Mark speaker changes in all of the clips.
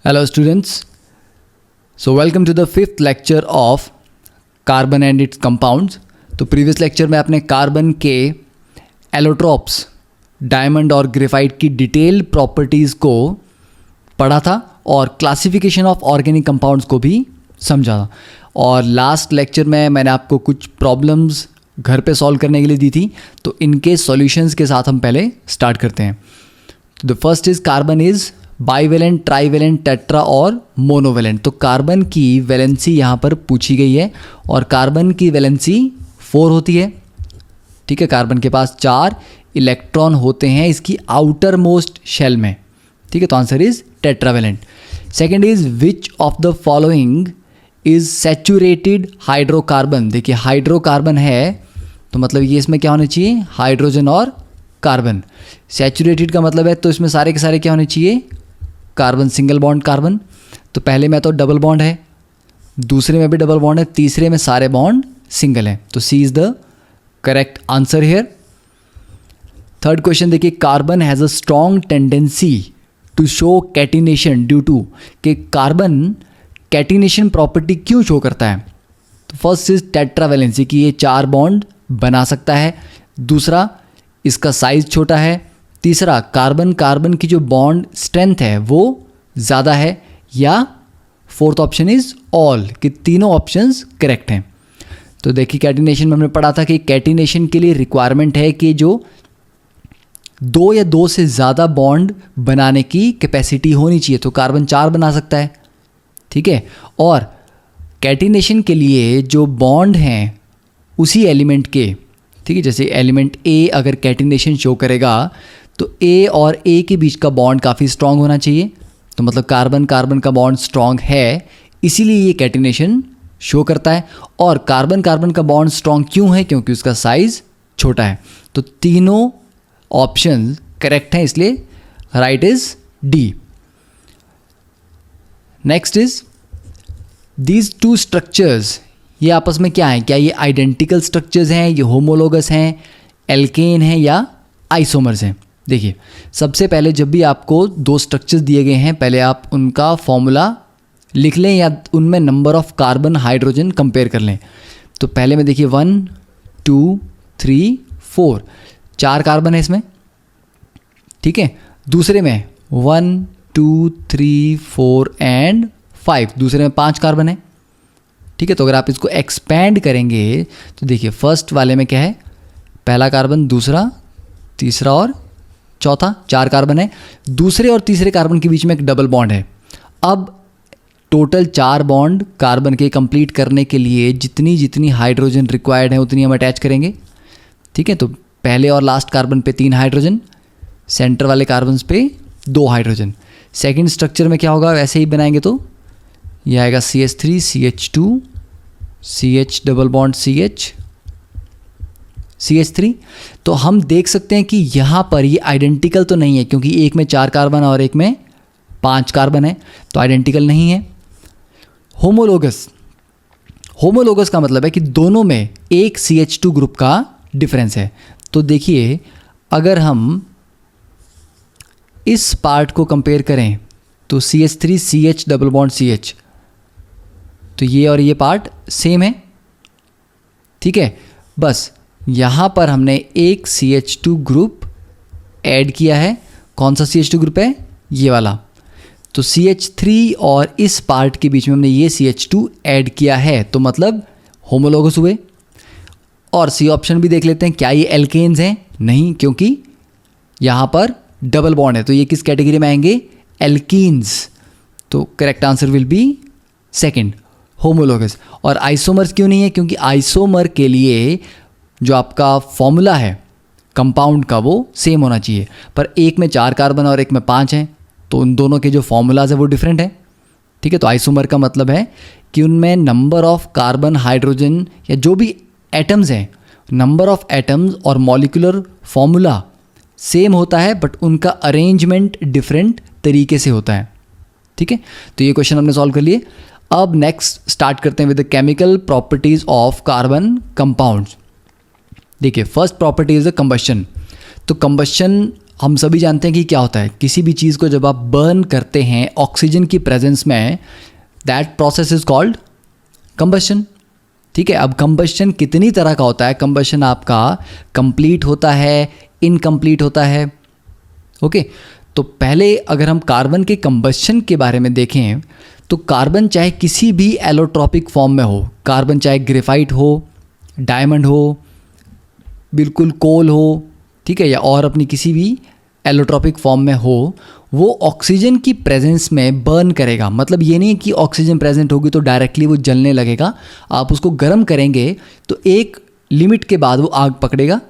Speaker 1: Hello students, so welcome to the fifth lecture of carbon and its compounds. तो previous lecture में आपने carbon के allotropes, diamond और graphite की detail properties को पढ़ा था और क्लासिफिकेशन ऑफ ऑर्गेनिक कंपाउंड्स को भी समझा था। और लास्ट लेक्चर में मैंने आपको कुछ प्रॉब्लम्स घर पे सॉल्व करने के लिए दी थी, तो इनके सॉल्यूशंस के साथ हम पहले स्टार्ट करते हैं। The first is carbon is bivalent, trivalent, tetra और मोनोवेलेंट। तो कार्बन की वैलेंसी यहाँ पर पूछी गई है और कार्बन की वैलेंसी 4 होती है। ठीक है, कार्बन के पास 4 इलेक्ट्रॉन होते हैं इसकी आउटर मोस्ट शेल में। ठीक है, तो answer is tetravalent. Second is which of the following is saturated hydrocarbon. देखिए हाइड्रोकार्बन है तो मतलब ये इसमें क्या होने चाहिए, हाइड्रोजन और कार्बन। सैचुरेटेड का मतलब है तो इसमें सारे के सारे क्या होने चाहिए, कार्बन, सिंगल बॉन्ड कार्बन। तो पहले में तो डबल बॉन्ड है, दूसरे में भी डबल बॉन्ड है, तीसरे में सारे बॉन्ड सिंगल है। तो C is the correct answer here. Third question देखिए, carbon has a strong tendency to show catenation due to, कि कार्बन कैटिनेशन प्रॉपर्टी क्यों शो करता है। तो फर्स्ट इज टेट्रावेलेंसी, कि ये 4 बॉन्ड बना सकता है। दूसरा, इसका साइज छोटा है। तीसरा, कार्बन कार्बन की जो बॉन्ड स्ट्रेंथ है वो ज़्यादा है। या फोर्थ ऑप्शन इज ऑल, कि तीनों ऑप्शंस करेक्ट हैं। तो देखिए कैटिनेशन में हमने पढ़ा था कि कैटिनेशन के लिए रिक्वायरमेंट है कि जो 2 या 2 से ज़्यादा बॉन्ड बनाने की कैपेसिटी होनी चाहिए। तो कार्बन 4 बना सकता है। ठीक है, और कैटिनेशन के लिए जो बॉन्ड हैं उसी एलिमेंट के, ठीक है, जैसे एलिमेंट ए अगर कैटिनेशन शो करेगा तो ए और ए के बीच का बॉन्ड काफ़ी स्ट्रांग होना चाहिए। तो मतलब कार्बन कार्बन का बॉन्ड स्ट्रांग है, इसीलिए ये कैटिनेशन शो करता है। और कार्बन कार्बन का बॉन्ड स्ट्रांग क्यों है, क्योंकि उसका साइज छोटा है। तो तीनों ऑप्शन करेक्ट हैं, इसलिए right is D. Next is these 2 structures, ये आपस में क्या है, क्या ये आइडेंटिकल स्ट्रक्चर्स हैं, ये होमोलोगस हैं, एल्केन हैं या आइसोमर्स हैं। देखिए सबसे पहले जब भी आपको 2 स्ट्रक्चर्स दिए गए हैं, पहले आप उनका फॉर्मूला लिख लें या उनमें number of carbon hydrogen compare कर लें। तो पहले में देखिए 1 2 3 4, 4 कार्बन है इसमें। ठीक है, दूसरे में 1 2 3 4 एंड 5, दूसरे में 5 कार्बन है। ठीक है, तो अगर आप इसको एक्सपैंड करेंगे तो देखिए फर्स्ट वाले में क्या है, पहला कार्बन, दूसरा, तीसरा और चौथा, 4 कार्बन है। दूसरे और तीसरे कार्बन के बीच में एक डबल बॉन्ड है। अब टोटल 4 बॉन्ड कार्बन के कंप्लीट करने के लिए जितनी जितनी हाइड्रोजन रिक्वायर्ड है उतनी हम अटैच करेंगे। ठीक है, तो पहले और लास्ट कार्बन पे 3 हाइड्रोजन, सेंटर वाले कार्बन पे 2 हाइड्रोजन। सेकेंड स्ट्रक्चर में क्या होगा, वैसे ही बनाएंगे तो यह आएगा CH3 CH2 CH double bond CH CH3। तो हम देख सकते हैं कि यहाँ पर ये आइडेंटिकल तो नहीं है, क्योंकि एक में 4 कार्बन और एक में 5 कार्बन है, तो आइडेंटिकल नहीं है। होमोलोगस, होमोलोगस का मतलब है कि दोनों में एक CH2 ग्रुप का डिफरेंस है। तो देखिए अगर हम इस पार्ट को कंपेयर करें तो CH3 CH double bond CH, तो ये और ये पार्ट सेम है। ठीक है, बस यहाँ पर हमने एक CH2 ग्रुप ऐड किया है। कौन सा CH2 ग्रुप है, ये वाला। तो CH3 और इस पार्ट के बीच में हमने ये CH2 ऐड किया है, तो मतलब होमोलोगस हुए। और सी ऑप्शन भी देख लेते हैं, क्या ये एल्केन्स हैं, नहीं, क्योंकि यहाँ पर डबल बॉन्ड है, तो ये किस कैटेगरी में आएंगे, एल्कीन्स। तो correct answer will be second, homologous. और आइसोमर्स क्यों नहीं है, क्योंकि आइसोमर के लिए जो आपका फॉर्मूला है कंपाउंड का वो सेम होना चाहिए, पर एक में 4 कार्बन और एक में 5 हैं, तो उन दोनों के जो फॉर्मूलाज है वो डिफरेंट है। ठीक है, तो आइसोमर का मतलब है कि उनमें नंबर ऑफ कार्बन, हाइड्रोजन या जो भी एटम्स हैं, नंबर ऑफ एटम्स और मॉलिक्यूलर फॉर्मूला सेम होता है, बट उनका अरेंजमेंट डिफरेंट तरीके से होता है। ठीक है, तो ये क्वेश्चन हमने सॉल्व कर लिए। अब नेक्स्ट स्टार्ट करते हैं with the chemical properties of carbon compounds. देखिए first property is the combustion. तो कंबशन हम सभी जानते हैं कि क्या होता है, किसी भी चीज़ को जब आप बर्न करते हैं ऑक्सीजन की प्रेजेंस में, that process is called combustion. ठीक है, अब कंबशन कितनी तरह का होता है, कंबशन आपका कंप्लीट होता है, इनकम्प्लीट होता है। ओके, तो पहले अगर हम कार्बन के कंबशन के बारे में देखें तो कार्बन चाहे किसी भी एलोट्रॉपिक फॉर्म में हो, कार्बन चाहे ग्रेफाइट हो, डायमंड हो, बिल्कुल कोल हो, ठीक है, या और अपनी किसी भी एलोट्रॉपिक फॉर्म में हो, वो ऑक्सीजन की प्रेजेंस में बर्न करेगा। मतलब ये नहीं कि ऑक्सीजन प्रेजेंट होगी तो डायरेक्टली वो जलने लगेगा, आप उसको गर्म करेंगे तो एक लिमिट के बाद वो आग पकड़ेगा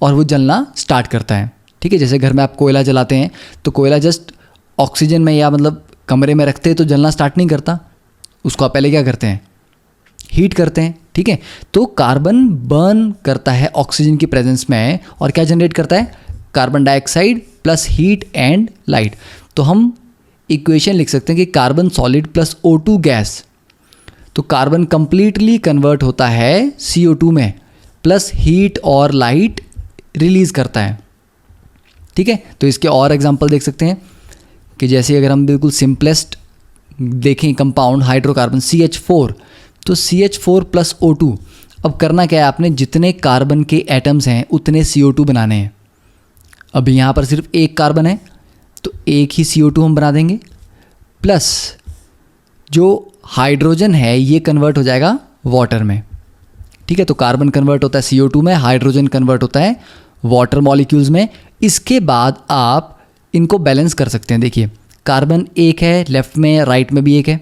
Speaker 1: और वो जलना स्टार्ट करता है। ठीक है, जैसे घर में आप कोयला जलाते हैं तो कोयला जस्ट ऑक्सीजन में या मतलब कमरे में रखते हैं तो जलना स्टार्ट नहीं करता, उसको आप पहले क्या करते हैं, हीट करते हैं। ठीक है, तो कार्बन बर्न करता है ऑक्सीजन की प्रेजेंस में और क्या जनरेट करता है, carbon dioxide plus heat and light. तो हम इक्वेशन लिख सकते हैं कि carbon solid plus O2 gas, तो कार्बन कंप्लीटली कन्वर्ट होता है CO2 में, प्लस हीट और लाइट रिलीज करता है। ठीक है, तो इसके और एग्जांपल देख सकते हैं कि जैसे अगर हम बिल्कुल सिंपलेस्ट देखें कंपाउंड हाइड्रोकार्बन CH4, तो CH4 प्लस O2, अब करना क्या है आपने, जितने कार्बन के एटम्स हैं उतने CO2 बनाने हैं। अभी यहाँ पर सिर्फ एक कार्बन है तो एक ही CO2 हम बना देंगे, प्लस जो हाइड्रोजन है ये कन्वर्ट हो जाएगा वाटर में। ठीक है, तो कार्बन कन्वर्ट होता है CO2 में, हाइड्रोजन कन्वर्ट होता है वाटर मॉलिक्यूल्स में। इसके बाद आप इनको बैलेंस कर सकते हैं। देखिए कार्बन एक है लेफ्ट में, राइट में भी एक है,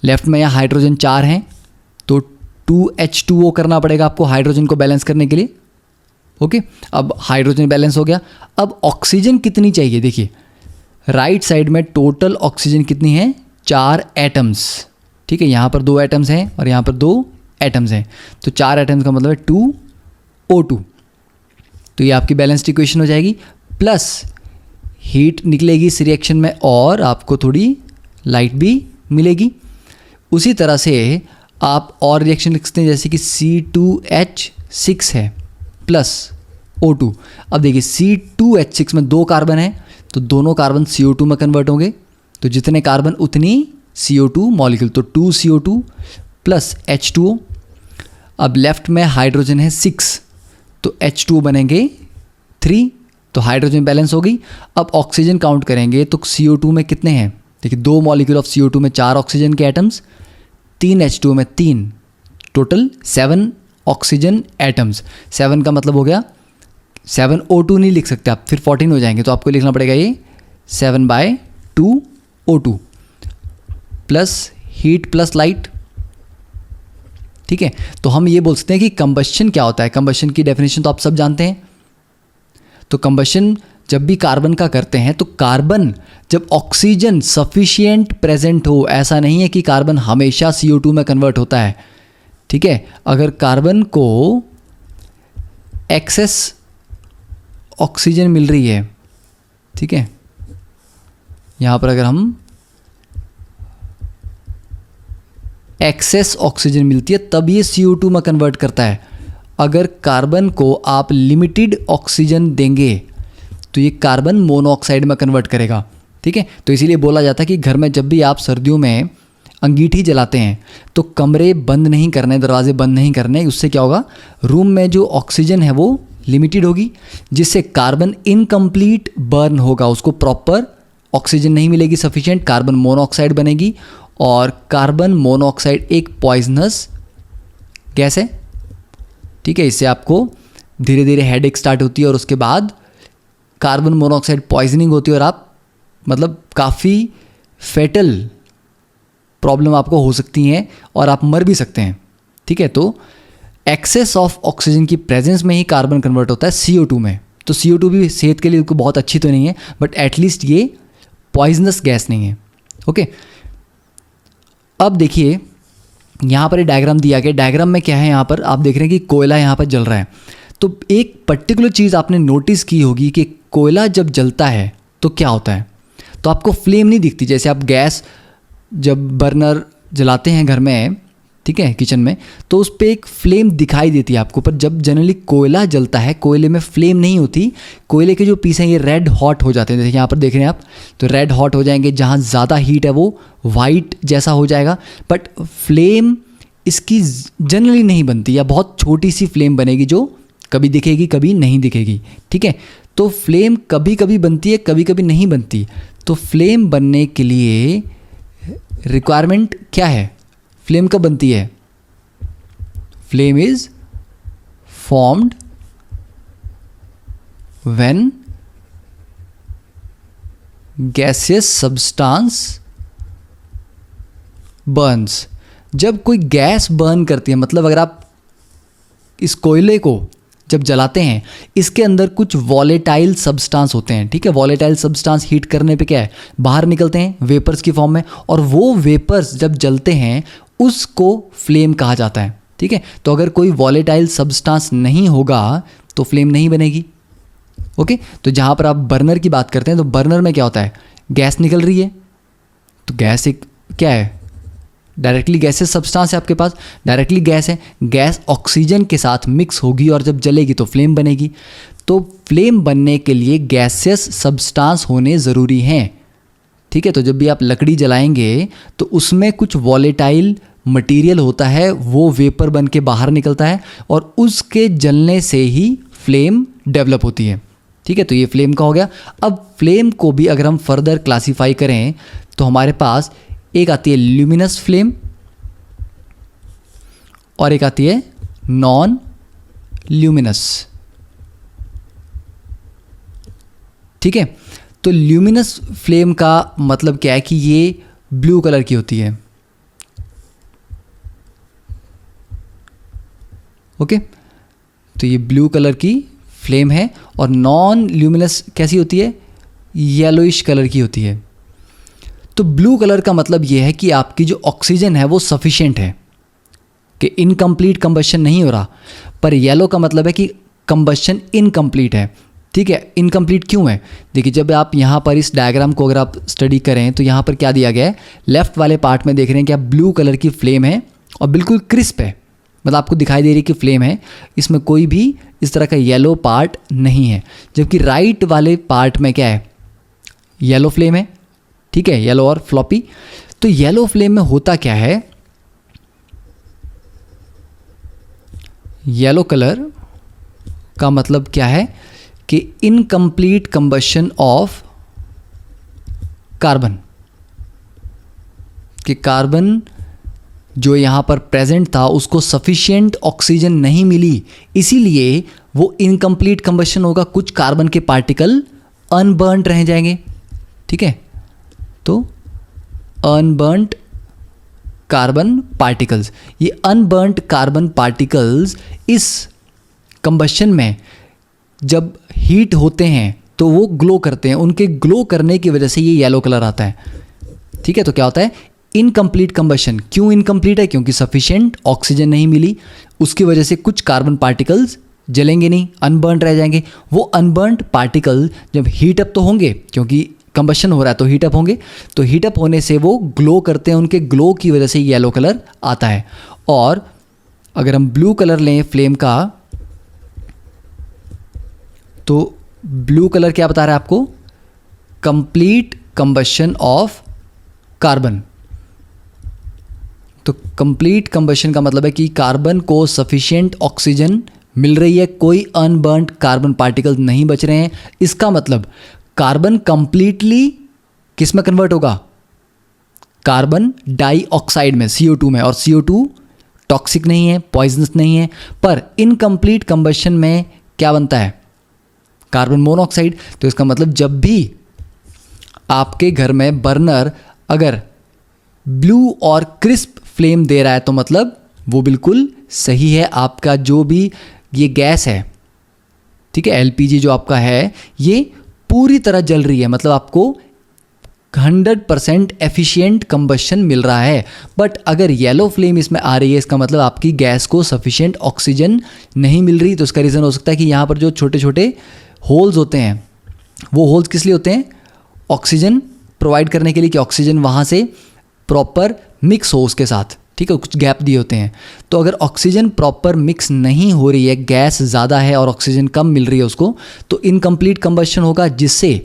Speaker 1: लेफ्ट में यहाँ हाइड्रोजन 4 हैं तो 2H2O करना पड़ेगा आपको हाइड्रोजन को बैलेंस करने के लिए। ओके, अब हाइड्रोजन बैलेंस हो गया। अब ऑक्सीजन कितनी चाहिए, देखिए राइट साइड में टोटल ऑक्सीजन कितनी है, 4 एटम्स। ठीक है, यहाँ पर 2 एटम्स हैं और यहाँ पर 2 एटम्स हैं, तो 4 एटम्स का मतलब है 2O2। तो ये आपकी बैलेंस्ड इक्वेशन हो जाएगी, प्लस हीट निकलेगी इस रिएक्शन में और आपको थोड़ी लाइट भी मिलेगी। उसी तरह से आप और रिएक्शन लिख सकते हैं, जैसे कि C2H6 है प्लस O2। अब देखिए C2H6 में 2 कार्बन है तो दोनों कार्बन CO2 में कन्वर्ट होंगे, तो जितने कार्बन उतनी CO2 मॉलिक्यूल, तो 2CO2 प्लस H2O। अब लेफ्ट में हाइड्रोजन है 6 तो H2O बनेंगे 3, तो हाइड्रोजन बैलेंस हो गई। अब ऑक्सीजन काउंट करेंगे तो CO2 में कितने हैं, देखिए 2 मॉलिक्यूल ऑफ CO2 में 4 ऑक्सीजन के एटम्स, 3 H2O में 3, टोटल 7 ऑक्सीजन एटम्स। 7 का मतलब हो गया 7 O2 नहीं लिख सकते आप, फिर 14 हो जाएंगे, तो आपको लिखना पड़ेगा ये 7/2 O2 plus heat plus light. ठीक है, तो हम ये बोल सकते हैं कि कंबशन क्या होता है। कंबशन की डेफिनेशन तो आप सब जानते हैं। तो कंबशन जब भी कार्बन का करते हैं तो कार्बन जब ऑक्सीजन सफिशिएंट प्रेजेंट हो, ऐसा नहीं है कि कार्बन हमेशा CO2 में कन्वर्ट होता है। ठीक है, अगर कार्बन को एक्सेस ऑक्सीजन मिल रही है, ठीक है, यहाँ पर अगर हम एक्सेस ऑक्सीजन मिलती है तब ये CO2 में कन्वर्ट करता है। अगर कार्बन को आप लिमिटेड ऑक्सीजन देंगे तो ये कार्बन मोनोऑक्साइड में कन्वर्ट करेगा। ठीक है, तो इसीलिए बोला जाता है कि घर में जब भी आप सर्दियों में अंगीठी जलाते हैं तो कमरे बंद नहीं करने, दरवाजे बंद नहीं करने, उससे क्या होगा, रूम में जो ऑक्सीजन है वो लिमिटेड होगी, जिससे कार्बन इनकम्प्लीट बर्न होगा, उसको प्रॉपर ऑक्सीजन नहीं मिलेगी सफिशिएंट, कार्बन मोनोऑक्साइड बनेगी। और कार्बन मोनोऑक्साइड एक पॉइजनस गैस है। ठीक है, इससे आपको धीरे धीरे हेडेक स्टार्ट होती है और उसके बाद कार्बन मोनोऑक्साइड पॉइजनिंग होती है और आप मतलब काफ़ी फेटल प्रॉब्लम आपको हो सकती हैं और आप मर भी सकते हैं। ठीक है, तो एक्सेस ऑफ ऑक्सीजन की प्रेजेंस में ही कार्बन कन्वर्ट होता है CO2 में। तो CO2 भी सेहत के लिए बहुत अच्छी तो नहीं है, बट एटलीस्ट ये पॉइजनस गैस नहीं है। ओके, अब देखिए यहाँ पर एक डायग्राम दिया गया। डायग्राम में क्या है, यहाँ पर आप देख रहे हैं कि कोयला यहाँ पर जल रहा है। तो एक पर्टिकुलर चीज़ आपने नोटिस की होगी कि कोयला जब जलता है तो क्या होता है, तो आपको फ्लेम नहीं दिखती। जैसे आप गैस जब बर्नर जलाते हैं घर में ठीक है, किचन में, तो उस पर एक फ्लेम दिखाई देती है आपको। पर जब जनरली कोयला जलता है, कोयले में फ्लेम नहीं होती, कोयले के जो पीस हैं ये रेड हॉट हो जाते हैं, जैसे यहाँ पर देख रहे हैं आप, तो रेड हॉट हो जाएंगे। जहाँ ज़्यादा हीट है वो वाइट जैसा हो जाएगा। बट फ्लेम इसकी जनरली नहीं बनती, या बहुत छोटी सी फ्लेम बनेगी जो कभी दिखेगी कभी नहीं दिखेगी। ठीक है, तो फ्लेम कभी कभी बनती है, कभी कभी नहीं बनती। तो फ्लेम बनने के लिए रिक्वायरमेंट क्या है, फ्लेम कब बनती है? Flame is formed when gaseous substance Burns. जब कोई गैस बर्न करती है, मतलब अगर आप इस कोयले को जब जलाते हैं, इसके अंदर कुछ वॉलेटाइल सब्सटेंस होते हैं। ठीक है, वॉलेटाइल सब्सटेंस हीट करने पे क्या है, बाहर निकलते हैं वेपर्स की फॉर्म में, और वो वेपर्स जब जलते हैं उसको फ्लेम कहा जाता है। ठीक है, तो अगर कोई वॉलेटाइल सब्सटेंस नहीं होगा तो फ्लेम नहीं बनेगी। ओके, तो जहाँ पर आप बर्नर की बात करते हैं, तो बर्नर में क्या होता है, गैस निकल रही है, तो गैस एक क्या है, डायरेक्टली गैसेस सब्सटेंस है आपके पास, डायरेक्टली गैस है, गैस ऑक्सीजन के साथ मिक्स होगी और जब जलेगी तो फ्लेम बनेगी। तो फ्लेम बनने के लिए गैसियस सब्सटेंस होने ज़रूरी हैं। ठीक है, तो जब भी आप लकड़ी जलाएंगे तो उसमें कुछ वॉलेटाइल मटेरियल होता है, वो वेपर बन के बाहर निकलता है और उसके जलने से ही फ्लेम डेवलप होती है। ठीक है, तो ये फ्लेम का हो गया। अब फ्लेम को भी अगर हम फर्दर क्लासीफाई करें तो हमारे पास एक आती है ल्यूमिनस फ्लेम और एक आती है नॉन ल्यूमिनस। ठीक है, तो ल्यूमिनस फ्लेम का मतलब क्या है कि ये ब्लू कलर की होती है। ओके, तो ये ब्लू कलर की फ्लेम है। और नॉन ल्यूमिनस कैसी होती है, येलोइश कलर की होती है। तो ब्लू कलर का मतलब ये है कि आपकी जो ऑक्सीजन है वो सफिशिएंट है, कि इनकम्प्लीट कंबशन नहीं हो रहा। पर येलो का मतलब है कि कंबशन इनकम्प्लीट है। ठीक है, इनकम्प्लीट क्यों है, देखिए जब आप यहाँ पर इस डायग्राम को अगर आप स्टडी करें तो यहाँ पर क्या दिया गया है, लेफ्ट वाले पार्ट में देख रहे हैं कि आप ब्लू कलर की फ्लेम है और बिल्कुल क्रिस्प है, मतलब आपको दिखाई दे रही है कि फ्लेम है, इसमें कोई भी इस तरह का येलो पार्ट नहीं है। जबकि राइट वाले पार्ट में क्या है, येलो फ्लेम है। ठीक है, येलो और फ्लॉपी। तो येलो फ्लेम में होता क्या है, येलो कलर का मतलब क्या है कि इनकम्प्लीट कंबशन ऑफ कार्बन, कि कार्बन जो यहाँ पर प्रेजेंट था उसको सफिशिएंट ऑक्सीजन नहीं मिली, इसीलिए वो इनकम्प्लीट कंबशन होगा, कुछ कार्बन के पार्टिकल अनबर्न्ड रह जाएंगे। ठीक है, तो अनबर्न्ड कार्बन पार्टिकल्स, ये अनबर्न्ड कार्बन पार्टिकल्स इस कंबशन में जब हीट होते हैं तो वो ग्लो करते हैं, उनके ग्लो करने की वजह से ये येलो कलर आता है। ठीक है, तो क्या होता है, इनकम्प्लीट कंबशन। क्यों इनकम्प्लीट है, क्योंकि सफिशिएंट ऑक्सीजन नहीं मिली, उसकी वजह से कुछ कार्बन पार्टिकल्स जलेंगे नहीं, अनबर्न्ड रह जाएंगे। वो अनबर्न्ड पार्टिकल जब हीट अप तो होंगे, क्योंकि कंबशन हो रहा है तो हीट अप होंगे, तो हीट अप होने से वो ग्लो करते हैं, उनके ग्लो की वजह से येलो कलर आता है। और अगर हम ब्लू कलर लें फ्लेम का, तो ब्लू कलर क्या बता रहा है आपको, कंप्लीट कंबशन ऑफ कार्बन। तो कंप्लीट कंबशन का मतलब है कि कार्बन को सफिशिएंट ऑक्सीजन मिल रही है, कोई अनबर्न्ड कार्बन पार्टिकल नहीं बच रहे हैं। इसका मतलब कार्बन कंप्लीटली किस में कन्वर्ट होगा, कार्बन डाइऑक्साइड में, CO2 में, और CO2 टॉक्सिक नहीं है, पॉइजनस नहीं है। पर इनकम्प्लीट कंबशन में क्या बनता है, कार्बन मोनोऑक्साइड। तो इसका मतलब जब भी आपके घर में बर्नर अगर ब्लू और क्रिस्प फ्लेम दे रहा है तो मतलब वो बिल्कुल सही है, आपका जो भी ये गैस है, ठीक है, LPG जो आपका है, ये पूरी तरह जल रही है, मतलब आपको 100% एफिशिएंट कंबशन मिल रहा है। बट अगर येलो फ्लेम इसमें आ रही है, इसका मतलब आपकी गैस को सफिशिएंट ऑक्सीजन नहीं मिल रही। तो इसका रीज़न हो सकता है कि यहाँ पर जो छोटे छोटे होल्स होते हैं, वो होल्स किस लिए होते हैं, ऑक्सीजन प्रोवाइड करने के लिए, कि ऑक्सीजन वहाँ से प्रॉपर मिक्स हो उसके साथ। ठीक है, कुछ गैप दिए होते हैं। तो अगर ऑक्सीजन प्रॉपर मिक्स नहीं हो रही है, गैस ज़्यादा है और ऑक्सीजन कम मिल रही है उसको, तो इनकम्प्लीट कंबशन होगा, जिससे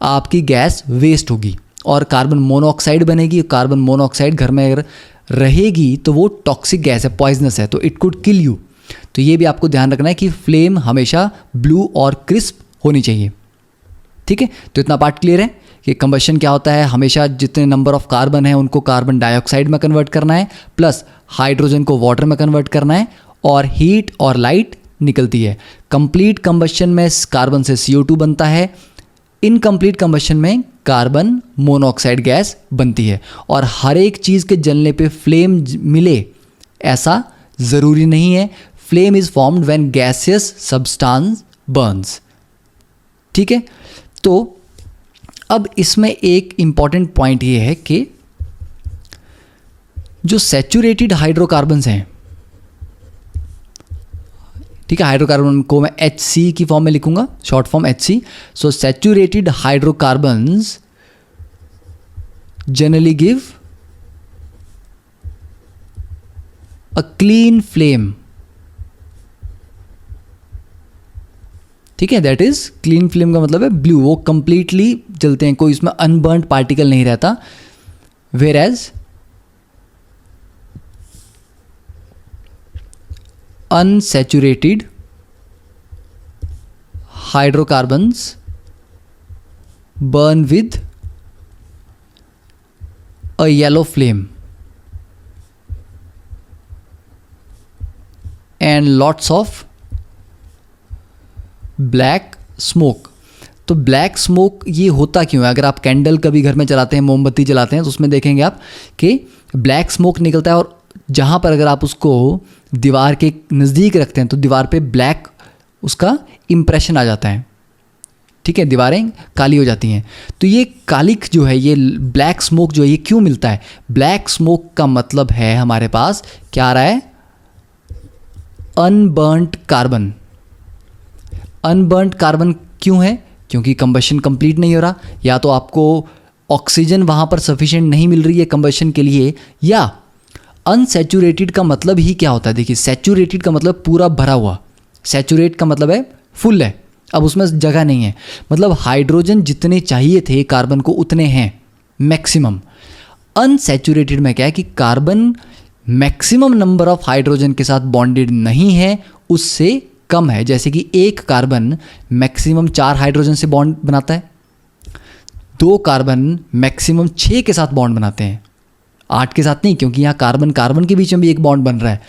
Speaker 1: आपकी गैस वेस्ट होगी और कार्बन मोनोऑक्साइड बनेगी। कार्बन मोनोऑक्साइड घर में अगर रहेगी तो वो टॉक्सिक गैस है, पॉइजनस है, तो इट कुड किल यू। तो ये भी आपको ध्यान रखना है कि फ्लेम हमेशा ब्लू और क्रिस्प होनी चाहिए। ठीक है, तो इतना पार्ट क्लियर है कि कंबशन क्या होता है। हमेशा जितने नंबर ऑफ कार्बन है उनको कार्बन डाइऑक्साइड में कन्वर्ट करना है, प्लस हाइड्रोजन को वाटर में कन्वर्ट करना है, और हीट और लाइट निकलती है। कंप्लीट कंबशन में कार्बन से CO2 बनता है, इनकम्प्लीट कंबशन में कार्बन मोनोऑक्साइड गैस बनती है। और हर एक चीज़ के जलने पे फ्लेम मिले ऐसा ज़रूरी नहीं है। Flame is formed when gaseous substance Burns. ठीक है, तो अब इसमें एक इम्पॉर्टेंट पॉइंट ये है कि जो सैचुरेटेड हाइड्रोकार्बन्स हैं, ठीक है, हाइड्रोकार्बन को मैं HC की फॉर्म में लिखूंगा, short form HC। So saturated hydrocarbons generally give a clean flame. ठीक है, दैट इज क्लीन फ्लेम का मतलब है ब्लू, वो कंप्लीटली जलते हैं, कोई इसमें अनबर्न्ड पार्टिकल नहीं रहता। Whereas unsaturated hydrocarbons burn with a yellow flame and lots of black smoke. तो ब्लैक स्मोक ये होता क्यों है? अगर आप कैंडल कभी घर में जलाते हैं, मोमबत्ती जलाते हैं, तो उसमें देखेंगे आप कि ब्लैक स्मोक निकलता है, और जहाँ पर अगर आप उसको दीवार के नज़दीक रखते हैं तो दीवार पे ब्लैक उसका इम्प्रेशन आ जाता है। ठीक है, दीवारें काली हो जाती हैं। तो ये कालिक जो है, ये ब्लैक स्मोक जो है, ये क्यों मिलता है? ब्लैक स्मोक का मतलब है हमारे पास क्या आ रहा है? Unburned carbon. अनबर्न्ड कार्बन क्यों है? क्योंकि कंबशन कंप्लीट नहीं हो रहा, या तो आपको ऑक्सीजन वहाँ पर सफिशिएंट नहीं मिल रही है कंबशन के लिए, या अनसैचुरेटेड का मतलब ही क्या होता है? देखिए, सैचुरेटेड का मतलब पूरा भरा हुआ, सैचुरेट का मतलब है फुल है, अब उसमें जगह नहीं है। मतलब हाइड्रोजन जितने चाहिए थे कार्बन को उतने हैं मैक्सिमम। अनसैचुरेटेड में क्या है कि carbon maximum number of hydrogen के साथ बॉन्डेड नहीं है, उससे कम है। जैसे कि एक कार्बन मैक्सिमम 4 हाइड्रोजन से बॉन्ड बनाता है, 2 कार्बन मैक्सिमम 6 के साथ बॉन्ड बनाते हैं, 8 के साथ नहीं, क्योंकि यहाँ कार्बन कार्बन के बीच में भी एक बॉन्ड बन रहा है।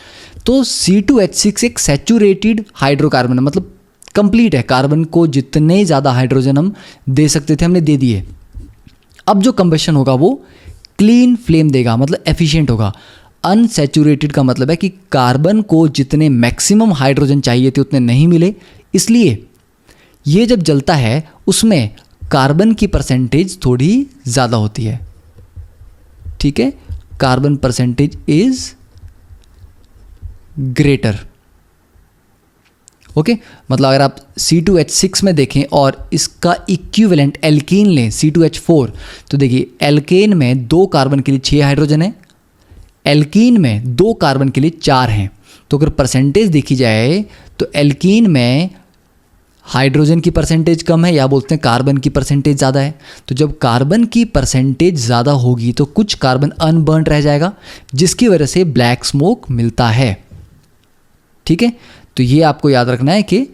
Speaker 1: तो C2H6 एक सैचुरेटेड हाइड्रोकार्बन है, मतलब कंप्लीट है। कार्बन को जितने ज़्यादा हाइड्रोजन हम दे सकते थे हमने दे दिए। अब जो कंबशन होगा वो क्लीन फ्लेम देगा, मतलब एफिशिएंट होगा। अनसैचुरेटेड का मतलब है कि कार्बन को जितने मैक्सिमम हाइड्रोजन चाहिए थे उतने नहीं मिले, इसलिए ये जब जलता है उसमें कार्बन की परसेंटेज थोड़ी ज़्यादा होती है। ठीक है, carbon percentage is greater. Okay, मतलब अगर आप C2H6 में देखें और इसका इक्विवेलेंट एल्कीन लें C2H4, तो देखिए एल्केन में 2 कार्बन के लिए 6 हाइड्रोजन है, एल्कीन में 2 कार्बन के लिए 4 हैं। तो अगर परसेंटेज देखी जाए तो एल्कीन में हाइड्रोजन की परसेंटेज कम है, या बोलते हैं कार्बन की परसेंटेज ज़्यादा है। तो जब कार्बन की परसेंटेज ज़्यादा होगी तो कुछ कार्बन अनबर्न रह जाएगा, जिसकी वजह से ब्लैक स्मोक मिलता है। ठीक है, तो ये आपको याद रखना है कि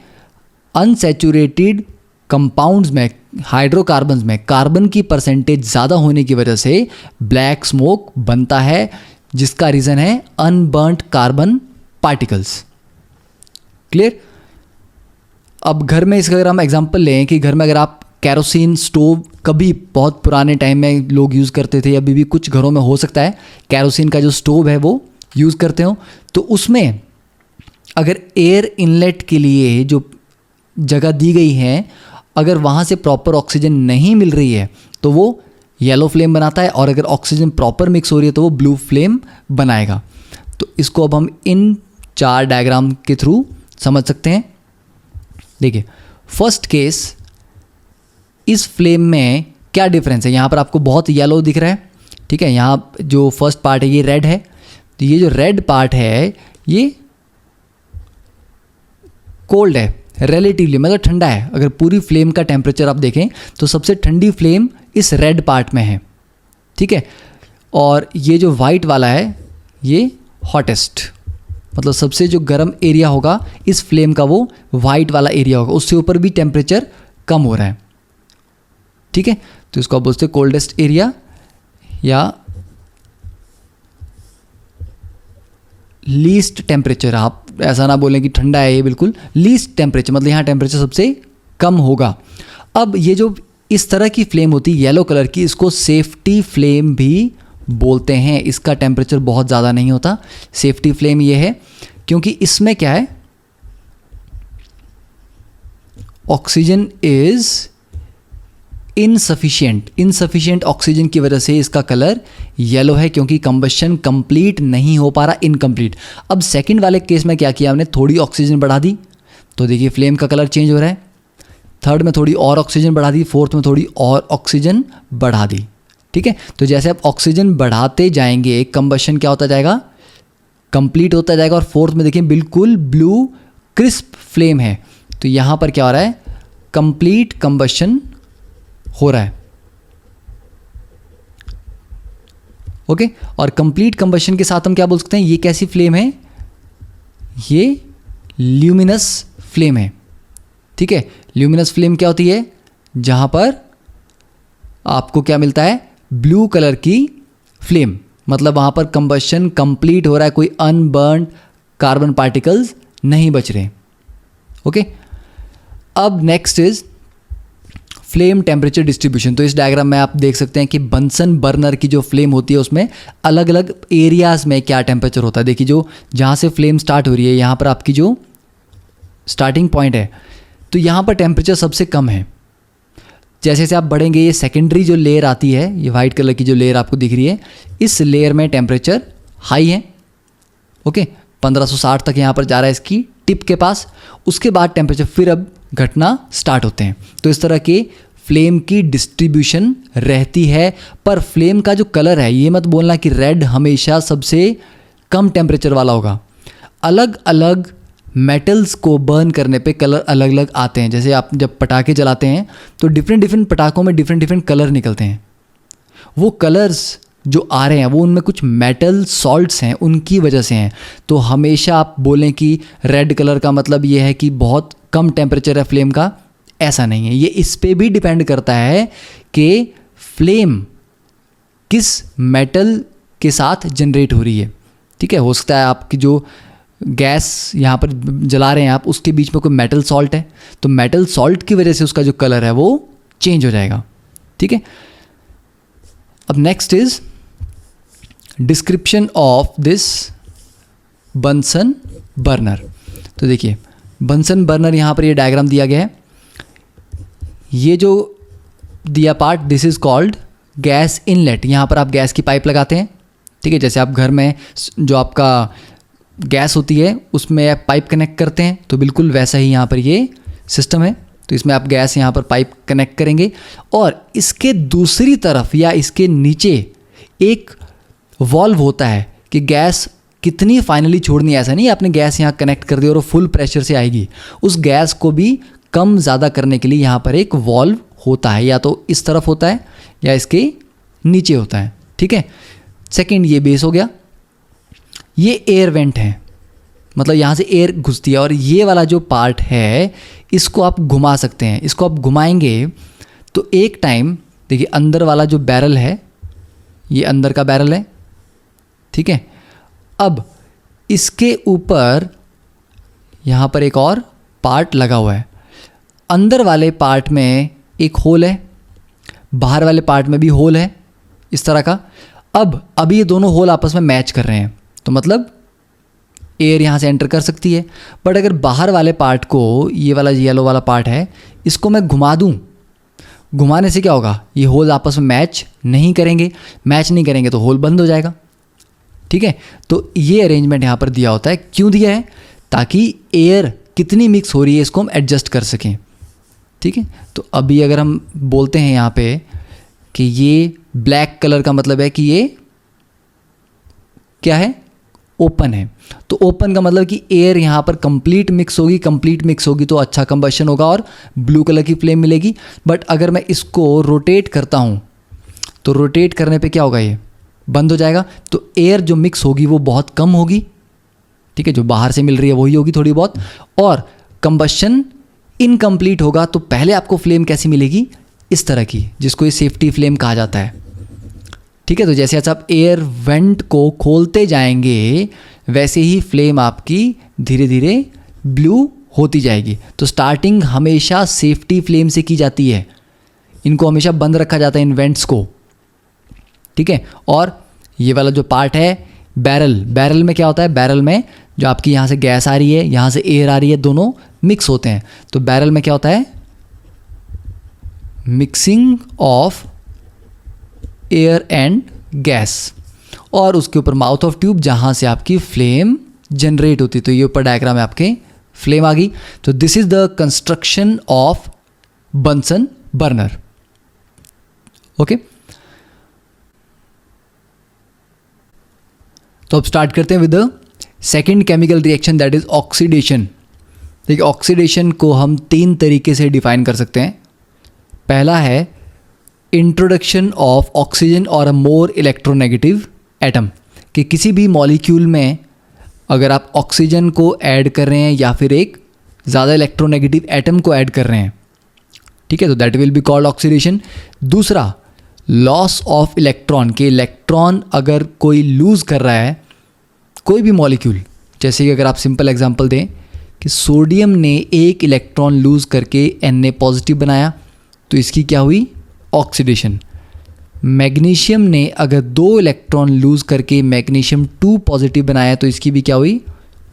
Speaker 1: अनसैचुरेटेड कंपाउंड्स में, हाइड्रोकार्बन्स में कार्बन की परसेंटेज ज़्यादा होने की वजह से ब्लैक स्मोक बनता है, जिसका रीज़न है अनबर्न्ड कार्बन पार्टिकल्स। क्लियर? अब घर में इसका अगर हम एग्जांपल लें कि घर में अगर आप कैरोसिन स्टोव, कभी बहुत पुराने टाइम में लोग यूज़ करते थे, अभी भी कुछ घरों में हो सकता है कैरोसिन का जो स्टोव है वो यूज़ करते हो, तो उसमें अगर एयर इनलेट के लिए जो जगह दी गई है, अगर वहाँ से प्रॉपर ऑक्सीजन नहीं मिल रही है तो वो येलो फ्लेम बनाता है, और अगर ऑक्सीजन प्रॉपर मिक्स हो रही है तो वो ब्लू फ्लेम बनाएगा। तो इसको अब हम इन 4 डायग्राम के थ्रू समझ सकते हैं। देखिए, फर्स्ट केस, इस फ्लेम में क्या डिफरेंस है? यहाँ पर आपको बहुत येलो दिख रहा है, ठीक है, यहाँ जो फर्स्ट पार्ट है ये रेड है, तो ये जो रेड पार्ट है ये कोल्ड है रिलेटिवली, मतलब ठंडा है। अगर पूरी फ्लेम का टेम्परेचर आप देखें तो सबसे ठंडी फ्लेम इस रेड पार्ट में है, ठीक है। और ये जो वाइट वाला है ये हॉटेस्ट, मतलब सबसे जो गर्म एरिया होगा इस फ्लेम का वो वाइट वाला एरिया होगा, उससे ऊपर भी टेम्परेचर कम हो रहा है, ठीक है। तो इसको आप बोलते हैं कोल्डेस्ट एरिया या लीस्ट टेम्परेचर। आप ऐसा ना बोलें कि ठंडा है, ये बिल्कुल लीस्ट टेम्परेचर, मतलब यहाँ टेम्परेचर सबसे कम होगा। अब ये जो इस तरह की फ्लेम होती है येलो कलर की, इसको सेफ्टी फ्लेम भी बोलते हैं। इसका टेम्परेचर बहुत ज़्यादा नहीं होता। सेफ्टी फ्लेम ये है क्योंकि इसमें क्या है, ऑक्सीजन इज इनसफिशिएंट ऑक्सीजन की वजह से इसका कलर येलो है, क्योंकि कंबशन कंप्लीट नहीं हो पा रहा, इनकम्प्लीट। अब सेकंड वाले केस में क्या किया हमने, थोड़ी ऑक्सीजन बढ़ा दी तो देखिए फ्लेम का कलर चेंज हो रहा है। थर्ड में थोड़ी और ऑक्सीजन बढ़ा दी, फोर्थ में थोड़ी और ऑक्सीजन बढ़ा दी, ठीक है। तो जैसे आप ऑक्सीजन बढ़ाते जाएंगे कंबशन क्या होता जाएगा, कंप्लीट होता जाएगा। और फोर्थ में देखिए बिल्कुल ब्लू क्रिस्प फ्लेम है, तो यहाँ पर क्या हो रहा है, कंप्लीट कंबशन हो रहा है, ओके। और कंप्लीट कंबशन के साथ हम क्या बोल सकते हैं, ये कैसी फ्लेम है, ये ल्यूमिनस फ्लेम है, ठीक है। ल्यूमिनस फ्लेम क्या होती है, जहां पर आपको क्या मिलता है, ब्लू कलर की फ्लेम, मतलब वहां पर कंबशन कंप्लीट हो रहा है, कोई अनबर्न्ड कार्बन पार्टिकल्स नहीं बच रहे, ओके। अब next is flame temperature distribution. तो इस डायग्राम में आप देख सकते हैं कि बंसन बर्नर की जो फ्लेम होती है उसमें अलग अलग एरियाज में क्या टेम्परेचर होता है। देखिए जो जहाँ से फ्लेम स्टार्ट हो रही है, यहाँ पर आपकी जो स्टार्टिंग पॉइंट है, तो यहाँ पर टेम्परेचर सबसे कम है। जैसे जैसे आप बढ़ेंगे, ये सेकेंडरी जो लेयर आती है, ये वाइट कलर की जो लेयर आपको दिख रही है, इस लेयर में टेम्परेचर हाई है, ओके। 1560 तक यहाँ पर जा रहा है इसकी टिप के पास। उसके बाद टेम्परेचर फिर अब घटना स्टार्ट होते हैं। तो इस तरह के फ्लेम की डिस्ट्रीब्यूशन रहती है। पर फ्लेम का जो कलर है, ये मत बोलना कि रेड हमेशा सबसे कम टेम्परेचर वाला होगा। अलग अलग मेटल्स को बर्न करने पे कलर अलग अलग आते हैं। जैसे आप जब पटाखे जलाते हैं तो डिफरेंट पटाखों में डिफरेंट कलर निकलते हैं। वो कलर्स जो आ रहे हैं वो उनमें कुछ मेटल सॉल्ट्स हैं, उनकी वजह से हैं। तो हमेशा आप बोलें कि रेड कलर का मतलब ये है कि बहुत कम टेम्परेचर है फ्लेम का, ऐसा नहीं है। ये इस पे भी डिपेंड करता है कि फ्लेम किस मेटल के साथ जनरेट हो रही है, ठीक है। हो सकता है आपकी जो गैस यहाँ पर जला रहे हैं आप, उसके बीच में कोई मेटल सॉल्ट है, तो मेटल सॉल्ट की वजह से उसका जो कलर है वो चेंज हो जाएगा, ठीक है। अब next is description of this Bunsen burner. तो देखिए बंसन बर्नर यहाँ पर ये डायग्राम दिया गया है। ये जो दिया part, this is called gas inlet. यहाँ पर आप गैस की पाइप लगाते हैं, ठीक है। जैसे आप घर में जो आपका गैस होती है उसमें आप पाइप कनेक्ट करते हैं, तो बिल्कुल वैसा ही यहाँ पर ये सिस्टम है। तो इसमें आप गैस यहाँ पर पाइप कनेक्ट करेंगे और इसके दूसरी तरफ या इसके नीचे एक वॉल्व होता है कि गैस कितनी फाइनली छोड़नी है। ऐसा नहीं आपने गैस यहाँ कनेक्ट कर दी और वो फुल प्रेशर से आएगी। उस गैस को भी कम ज़्यादा करने के लिए यहाँ पर एक वॉल्व होता है, या तो इस तरफ होता है या इसके नीचे होता है, ठीक है। सेकेंड ये बेस हो गया। ये एयर वेंट है, मतलब यहाँ से एयर घुसती है। और ये वाला जो पार्ट है इसको आप घुमा सकते हैं। इसको आप घुमाएंगे तो एक टाइम देखिए अंदर वाला जो बैरल है, ये अंदर का बैरल है, ठीक है। अब इसके ऊपर यहाँ पर एक और पार्ट लगा हुआ है। अंदर वाले पार्ट में एक होल है, बाहर वाले पार्ट में भी होल है, इस तरह का। अब ये दोनों होल आपस में मैच कर रहे हैं, तो मतलब एयर यहाँ से एंटर कर सकती है। बट अगर बाहर वाले पार्ट को, ये वाला येलो वाला पार्ट है, इसको मैं घुमा दूँ, घुमाने से क्या होगा, ये होल आपस में मैच नहीं करेंगे तो होल बंद हो जाएगा, ठीक है। तो ये अरेंजमेंट यहाँ पर दिया होता है। क्यों दिया है, ताकि एयर कितनी मिक्स हो रही है इसको हम एडजस्ट कर सकें, ठीक है। तो अभी अगर हम बोलते हैं यहाँ पे कि ये ब्लैक कलर का मतलब है कि ये क्या है, ओपन है। तो ओपन का मतलब कि एयर यहाँ पर कंप्लीट मिक्स होगी तो अच्छा कंबशन होगा और ब्लू कलर की फ्लेम मिलेगी। बट अगर मैं इसको रोटेट करता हूँ तो रोटेट करने पे क्या होगा, ये बंद हो जाएगा। तो एयर जो मिक्स होगी वो बहुत कम होगी, ठीक है, जो बाहर से मिल रही है वही होगी थोड़ी बहुत, और कंबशन इनकम्प्लीट होगा। तो पहले आपको फ्लेम कैसी मिलेगी, इस तरह की, जिसको ये सेफ्टी फ्लेम कहा जाता है, ठीक है। तो जैसे आप एयर वेंट को खोलते जाएंगे वैसे ही फ्लेम आपकी धीरे धीरे ब्लू होती जाएगी। तो स्टार्टिंग हमेशा सेफ्टी फ्लेम से की जाती है, इनको हमेशा बंद रखा जाता है इन वेंट्स को, ठीक है। और ये वाला जो पार्ट है बैरल में क्या होता है, बैरल में जो आपकी यहाँ से गैस आ रही है, यहाँ से एयर आ रही है, दोनों मिक्स होते हैं। तो बैरल में क्या होता है, mixing of air and gas, और उसके ऊपर माउथ ऑफ ट्यूब जहाँ से आपकी फ्लेम जनरेट होती है। तो ये ऊपर डायग्राम में आपके फ्लेम आ गई। तो this is the construction of Bunsen burner, okay. तो अब स्टार्ट करते हैं with the second chemical reaction, that is oxidation. देखिए ऑक्सीडेशन को हम 3 तरीके से डिफाइन कर सकते हैं। पहला है इंट्रोडक्शन ऑफ ऑक्सीजन और अ मोर इलेक्ट्रोनेगेटिव एटम, कि किसी भी मॉलिक्यूल में अगर आप ऑक्सीजन को ऐड कर रहे हैं या फिर एक ज़्यादा इलेक्ट्रोनेगेटिव एटम को ऐड कर रहे हैं, ठीक है, तो that will be called oxidation. दूसरा लॉस ऑफ इलेक्ट्रॉन, के इलेक्ट्रॉन अगर कोई लूज़ कर रहा है कोई भी मॉलिक्यूल, जैसे कि अगर आप सिंपल एग्जांपल दें कि सोडियम ने एक इलेक्ट्रॉन लूज़ करके Na पॉजिटिव बनाया, तो इसकी क्या हुई, ऑक्सीडेशन। मैग्नीशियम ने अगर 2 इलेक्ट्रॉन लूज़ करके मैग्नीशियम 2 पॉजिटिव बनाया, तो इसकी भी क्या हुई,